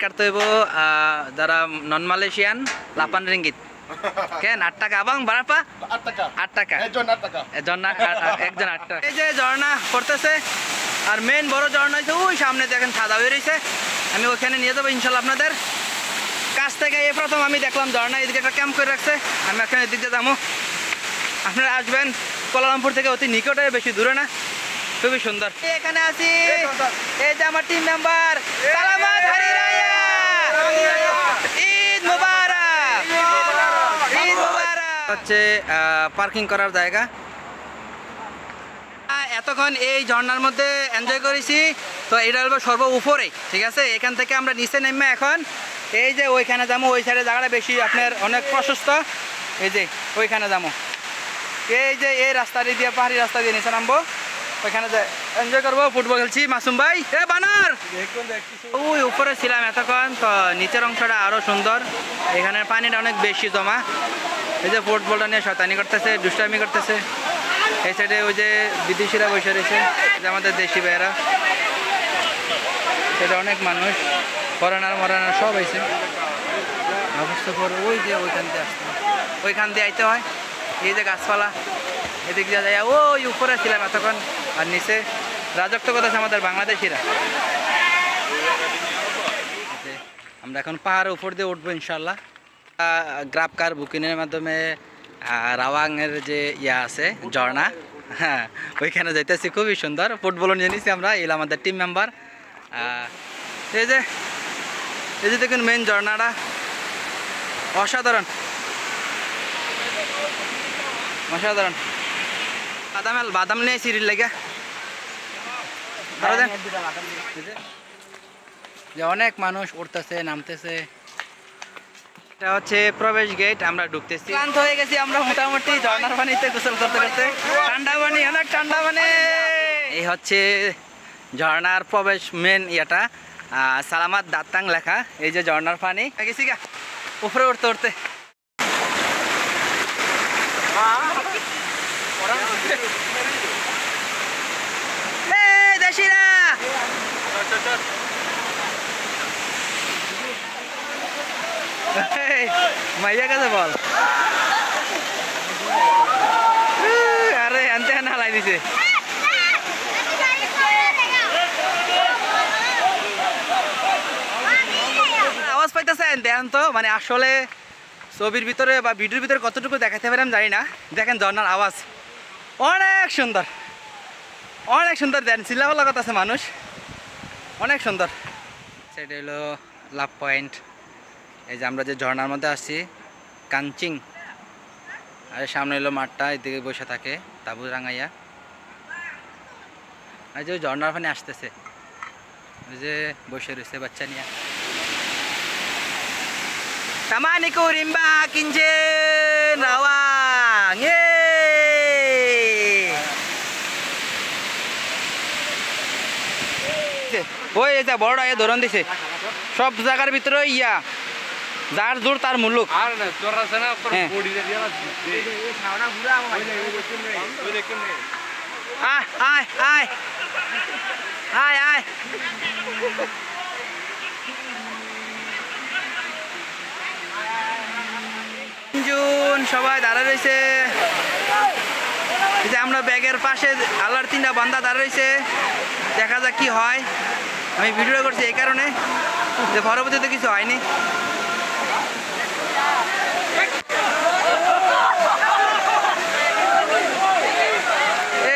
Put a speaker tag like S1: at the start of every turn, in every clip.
S1: কাটতে হইব যারা নন মালয়েশিয়ান 8 রিঙ্গিত কেন 8 টাকা এবং বারাপা
S2: 8 টাকা
S1: 8 টাকা
S2: একজন 8 টাকা
S1: একজন 8 টাকা এই যে ঝর্ণা পড়তেছে আর মেন বড় ঝর্ণা হইছে ওই সামনে দেখেন সাদা হয়ে রয়েছে আমি ওখানে নিয়ে যাবো ইনশাল্লাহ আপনাদের কাছ থেকে এই প্রথম আমি দেখলাম ঝর্ণা এদিকে একটা ক্যাম্প করে রাখছে আমি এখন এদিকে যাবো আপনারা আসবেন কোয়ালালামপুর থেকে অতি নিকটে বেশি দূরে না খুবই সুন্দর এখানে আছি এই যে আমার টিম মেম্বার সালামাত হারি রায়া ঈদ মুবারক ঈদ মুবারক হচ্ছে পার্কিং করার জায়গা এতক্ষণ এই ঝর্ণার মধ্যে এনজয় করেছি তো এটা হলো সর্ব উপরে ঠিক আছে এখান থেকে আমরা নিচে নেমে এখন এই যে ওইখানে যাবো ওই সাইডে জায়গাটা বেশি আপনার অনেক প্রশস্ত এই যে ওইখানে যাবো এই যে এই রাস্তা দিয়ে পাহাড়ি রাস্তা দিয়ে নিচে নামবো ওইখানে যে এনজয় করবো ফুটবল খেলছি মাসুম ভাই এ বানর ওই উপরে ছিলাম এতক্ষণ তো নিচের অংশটা আরও সুন্দর এখানে পানিটা অনেক বেশি জমা এই যে ফুটবলটা নিয়ে শয়তানি করতেছে দুষ্টামি করতেছে এই সাইডে ওই যে বিদেশিরা বসে রয়েছে যে আমাদের দেশি ভাইয়েরা সেটা অনেক মানুষ ফরেনার মরানার সব হয়েছে অবস্থা পরে ওই যে ওইখান দিয়ে আসতে ওইখান দিয়ে আইতে হয় এই যে গাছপালা এদিক দিয়ে যায় ওই উপরে ছিলাম এতক্ষণ আর নিচে রাজত্ব করতেছে আমাদের বাংলাদেশিরা আমরা এখন পাহাড়ের উপর দিয়ে উঠবো ইনশাল্লাহ গ্রাব কার বুকিংয়ের মাধ্যমে রাওয়াংয়ের যে ইয়া আছে ঝর্ণা হ্যাঁ ওইখানে যাইতেছি খুবই সুন্দর ফুটবলও নিয়ে নিছি আমরা এলাম আমাদের টিম মেম্বার এই যে দেখুন মেন ঝর্ণাটা অসাধারণ অসাধারণ বাদাম নিয়ে সিঁড়ির লেগে যে অনেক মানুষ উঠতেছে নামতেছে এটা হচ্ছে প্রবেশ গেট আমরা ঢুকতেছি ক্লান্ত হয়ে গেছি আমরা মোটামুটি ঝর্ণার পানিতে গোসল করতে করতে ঠান্ডা পানি অনেক ঠান্ডা পানি এই হচ্ছে ঝর্ণার প্রবেশ মেন ইয়েটা সালামাত দাত্তাং লেখা এই যে ঝর্ণার পানি গেছি গা উপরে উঠতে উঠতে দেশিরা মাইয়া কাছে বল আরে আনতে হালাই দিছে আওয়াজ পাইতেছেন দেখেন তো মানে আসলে ছবির ভিতরে বা ভিডিওর ভিতরে কতটুকু দেখাতে পারি আমি জানি না দেখেন ঝর্ণার আওয়াজ অনেক সুন্দর দেন চিল্লাপাল্লা কথা আছে মানুষ অনেক সুন্দর সেটা হলো লাভ পয়েন্ট এই যে আমরা যে ঝর্ণার মধ্যে আসছি কাঞ্চিং আর সামনে হলো মাঠটা এদিকে বসে থাকে তাবু রাঙাইয়া আর যে ওই ঝর্ণার পানি আসতেছে ওই যে বসে রয়েছে বাচ্চা নিয়ে Tamaniku rimba kinjen rawang ওই এটা বড়টা এ ধরন দিছে সব জায়গার ভিতরে ইয়া যার জোর তার মুলুক আয় আয় আয় আয় আয় সবাই দাঁড়া রয়েছে যে আমরা ব্যাগের পাশে আল্লাহর 3টা বান্দা দাঁড়া রয়েছে দেখা যাক কি হয় আমি ভিডিও করছি এই কারণে যে পরবর্তীতে কিছু হয়নি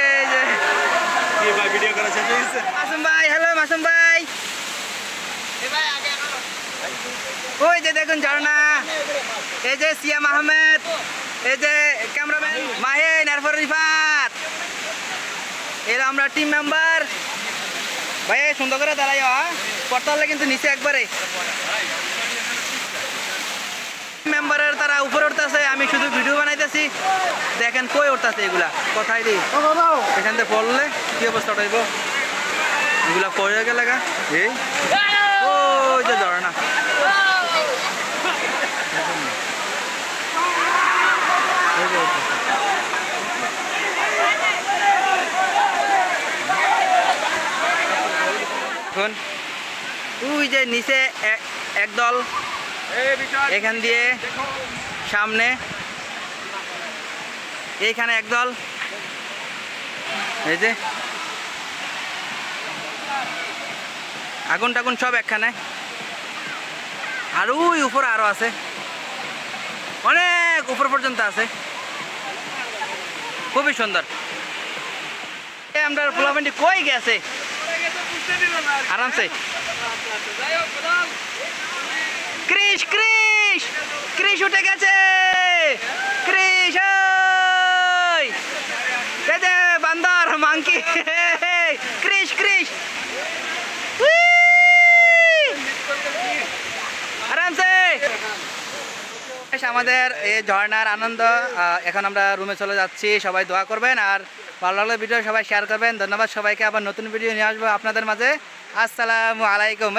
S1: এই যে ভিডিও করা শেষ হয়ে গেছে মাসুম ভাই হ্যালো মাসুম ভাই ওই যে দেখুন ঝর্ণা এই যে সিয়াম আহমেদ এই যে ক্যামেরাম্যান মাহিন এরপর রিফাত এরা আমরা টিম মেম্বার ভাই সুন্দর করে দাঁড়াই করতে হলে কিন্তু নিচে একবারে মেম্বারের তারা উপরে উঠতেছে আমি শুধু ভিডিও বানাইতেছি দেখেন কই উঠতেছে এগুলা কোথায় দিই এখান থেকে পড়লে কি অবস্থা হইব এগুলা পড়ে গেলে এই ওই যে ঝর্ণা এখন ওই যে নিচে একদল এখান দিয়ে সামনে, এইখানে একদল, এই যে আগুন টাগুন সব একখানে, আর ওই উপরে আরো আছে, অনেক উপর পর্যন্ত আছে, খুবই সুন্দর। আমরা পোলাপানটি কই গেছে আরামসে। ক্রিশ ক্রিশ ক্রিশ উঠে গেছে, ক্রিশ এই যে বান্দর মাংকি, ক্রিশ ক্রিশ আরামসে। আমাদের এই ঝর্ণার আনন্দ, এখন আমরা রুমে চলে যাচ্ছি। সবাই দোয়া করবেন, আর ভালো লাগলে ভিডিও সবাই শেয়ার করবেন। ধন্যবাদ সবাইকে। আবার নতুন ভিডিও নিয়ে আসবো আপনাদের মাঝে। আসসালামু আলাইকুম।